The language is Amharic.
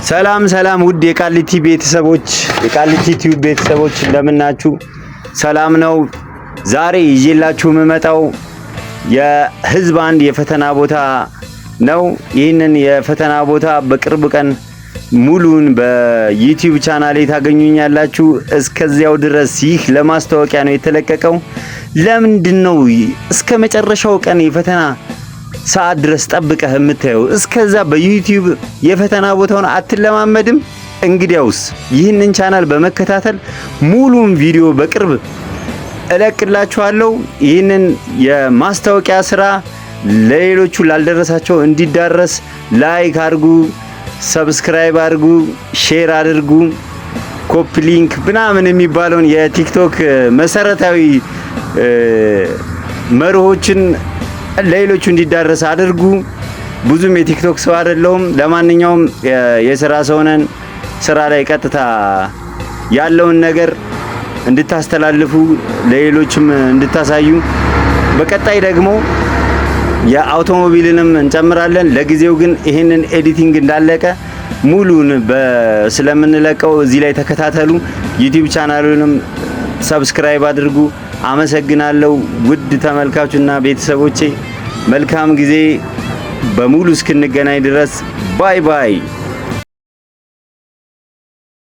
ሰላም ሰላም ውድ የቃሊቲ ቤተሰቦች የቃሊቲ ቲዩብ ቤተሰቦች እንደምናችሁ ሰላም ነው። ዛሬ ይዤላችሁ የምመጣው የህዝብ አንድ የፈተና ቦታ ነው። ይህንን የፈተና ቦታ በቅርብ ቀን ሙሉን በዩቲዩብ ቻናሌ ታገኙኛላችሁ። እስከዚያው ድረስ ይህ ለማስተዋወቂያ ነው የተለቀቀው። ለምንድነው እስከ መጨረሻው ቀን የፈተና ሰዓት ድረስ ጠብቀህ የምታየው? እስከዛ በዩቲዩብ የፈተና ቦታውን አትለማመድም? እንግዲያውስ ይህንን ቻናል በመከታተል ሙሉን ቪዲዮ በቅርብ እለቅላችኋለሁ። ይህንን የማስተዋወቂያ ስራ ለሌሎቹ ላልደረሳቸው እንዲዳረስ ላይክ አድርጉ፣ ሰብስክራይብ አድርጉ፣ ሼር አድርጉ፣ ኮፒ ሊንክ ምናምን የሚባለውን የቲክቶክ መሰረታዊ መርሆችን ለሌሎቹ እንዲዳረስ አድርጉ። ብዙም የቲክቶክ ሰው አይደለሁም። ለማንኛውም የሥራ ሰው ነን። ስራ ላይ ቀጥታ ያለውን ነገር እንድታስተላልፉ ለሌሎችም እንድታሳዩ። በቀጣይ ደግሞ የአውቶሞቢልንም እንጨምራለን። ለጊዜው ግን ይሄንን ኤዲቲንግ እንዳለቀ ሙሉን ስለምንለቀው እዚህ ላይ ተከታተሉ። ዩቲዩብ ቻናሉንም ሰብስክራይብ አድርጉ። አመሰግናለሁ ውድ ተመልካቾችና ቤተሰቦቼ። መልካም ጊዜ። በሙሉ እስክንገናኝ ድረስ ባይ ባይ።